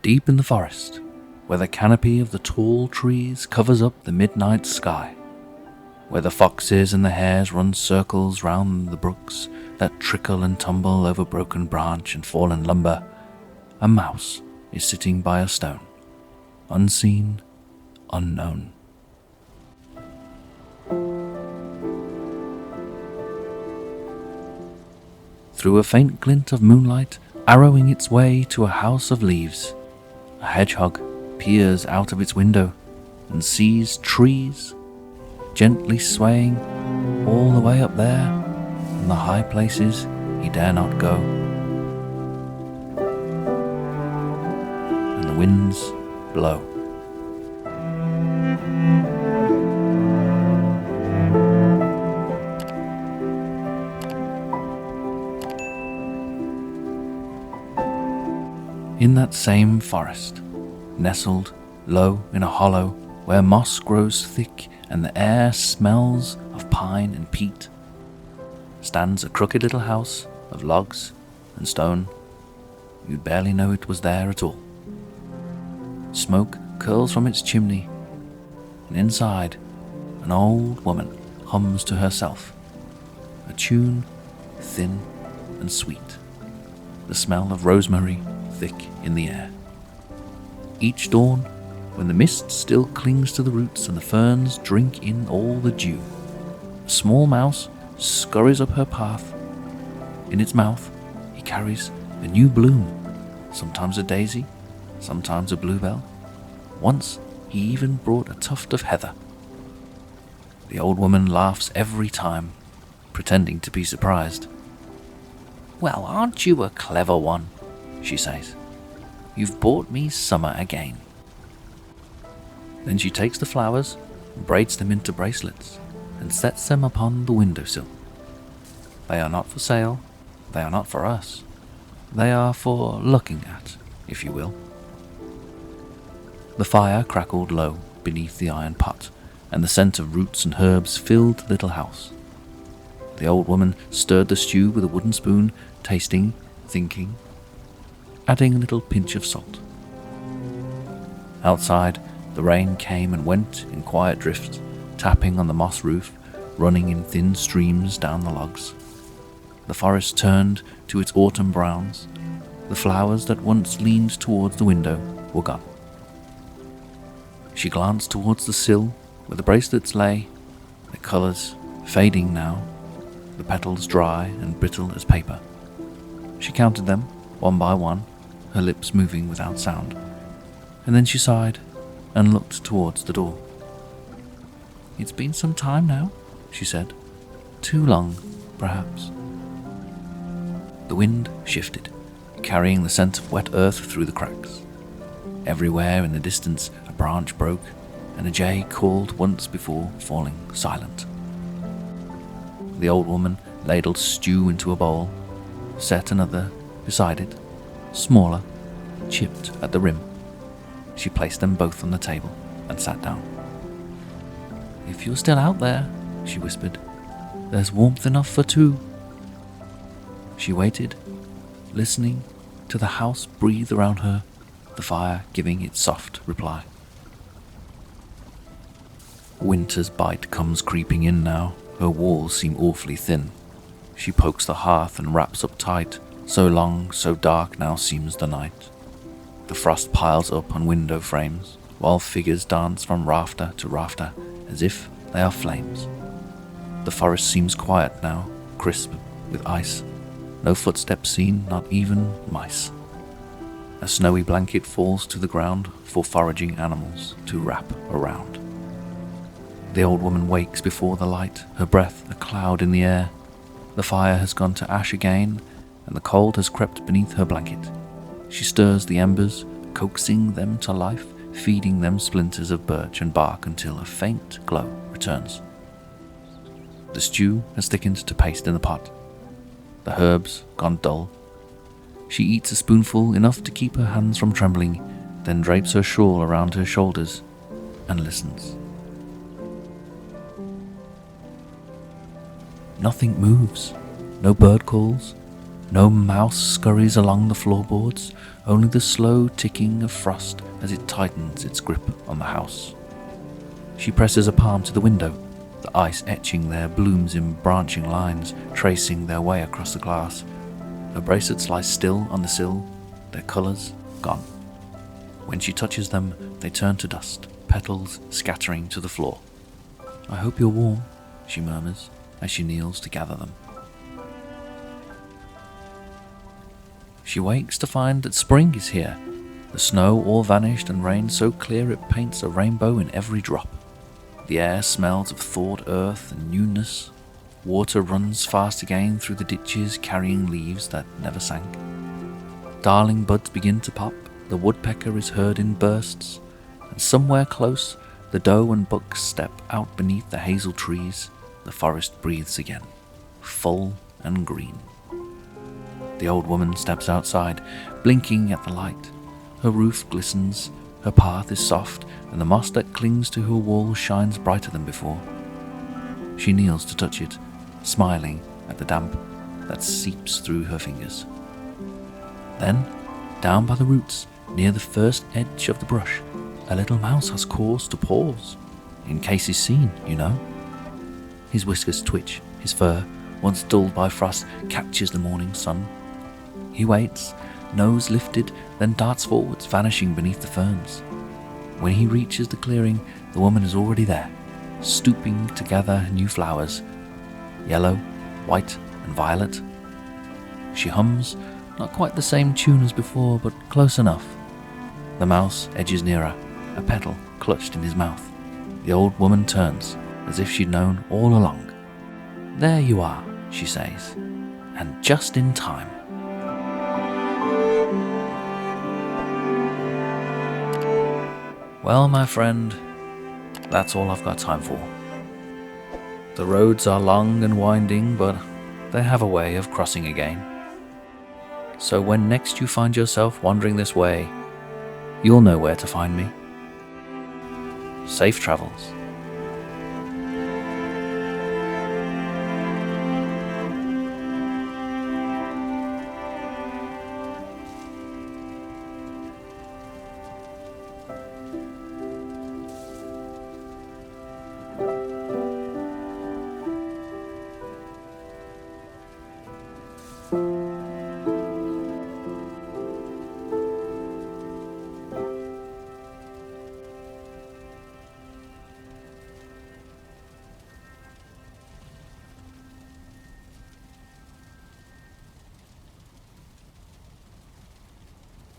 Deep in the forest, where the canopy of the tall trees covers up the midnight sky, where the foxes and the hares run circles round the brooks that trickle and tumble over broken branch and fallen lumber, a mouse is sitting by a stone, unseen, unknown. Through a faint glint of moonlight, arrowing its way to a house of leaves, a hedgehog peers out of its window and sees trees gently swaying all the way up there in the high places he dare not go. And the winds blow. In that same forest, nestled low in a hollow where moss grows thick and the air smells of pine and peat, stands a crooked little house of logs and stone. You'd barely know it was there at all. Smoke curls from its chimney, and inside, an old woman hums to herself, a tune thin and sweet, the smell of rosemary thick in the air. Each dawn, when the mist still clings to the roots and the ferns drink in all the dew, a small mouse scurries up her path. In its mouth, he carries a new bloom, sometimes a daisy, sometimes a bluebell. Once, he even brought a tuft of heather. The old woman laughs every time, pretending to be surprised. "Well, aren't you a clever one?" she says. "You've brought me summer again." Then she takes the flowers, braids them into bracelets, and sets them upon the windowsill. They are not for sale, they are not for us, they are for looking at, if you will. The fire crackled low beneath the iron pot, and the scent of roots and herbs filled the little house. The old woman stirred the stew with a wooden spoon, tasting, thinking, adding a little pinch of salt. Outside, the rain came and went in quiet drifts, tapping on the moss roof, running in thin streams down the logs. The forest turned to its autumn browns. The flowers that once leaned towards the window were gone. She glanced towards the sill where the bracelets lay, their colours fading now, the petals dry and brittle as paper. She counted them, one by one, her lips moving without sound, and then she sighed and looked towards the door. "It's been some time now," she said. "Too long, perhaps." The wind shifted, carrying the scent of wet earth through the cracks. Everywhere in the distance a branch broke, and a jay called once before falling silent. The old woman ladled stew into a bowl, set another beside it, smaller, chipped at the rim. She placed them both on the table and sat down. "If you're still out there," she whispered, "there's warmth enough for two." She waited, listening to the house breathe around her, the fire giving its soft reply. Winter's bite comes creeping in now, her walls seem awfully thin. She pokes the hearth and wraps up tight, so long, so dark now seems the night. The frost piles up on window frames, while figures dance from rafter to rafter, as if they are flames. The forest seems quiet now, crisp with ice. No footsteps seen, not even mice. A snowy blanket falls to the ground for foraging animals to wrap around. The old woman wakes before the light, her breath a cloud in the air. The fire has gone to ash again, and the cold has crept beneath her blanket. She stirs the embers, coaxing them to life, feeding them splinters of birch and bark until a faint glow returns. The stew has thickened to paste in the pot. The herbs gone dull. She eats a spoonful, enough to keep her hands from trembling, then drapes her shawl around her shoulders and listens. Nothing moves, no bird calls, No mouse scurries along the floorboards, only the slow ticking of frost as it tightens its grip on the house. She presses a palm to the window, the ice etching their blooms in branching lines, tracing their way across the glass. Her bracelets lie still on the sill, their colours gone. When she touches them, they turn to dust, petals scattering to the floor. "I hope you're warm," she murmurs as she kneels to gather them. She wakes to find that spring is here. The snow all vanished and rain so clear it paints a rainbow in every drop. The air smells of thawed earth and newness. Water runs fast again through the ditches carrying leaves that never sank. Darling buds begin to pop, the woodpecker is heard in bursts, and somewhere close the doe and buck step out beneath the hazel trees. The forest breathes again, full and green. The old woman steps outside, blinking at the light. Her roof glistens, her path is soft, and the moss that clings to her wall shines brighter than before. She kneels to touch it, smiling at the damp that seeps through her fingers. Then, down by the roots, near the first edge of the brush, a little mouse has cause to pause, in case he's seen, you know. His whiskers twitch, his fur, once dulled by frost, catches the morning sun. He waits, nose lifted, then darts forwards, vanishing beneath the ferns. When he reaches the clearing, the woman is already there, stooping to gather new flowers, yellow, white, and violet. She hums, not quite the same tune as before, but close enough. The mouse edges nearer, a petal clutched in his mouth. The old woman turns, as if she'd known all along. "There you are," she says, "and just in time." Well, my friend, that's all I've got time for. The roads are long and winding, but they have a way of crossing again. So when next you find yourself wandering this way, you'll know where to find me. Safe travels.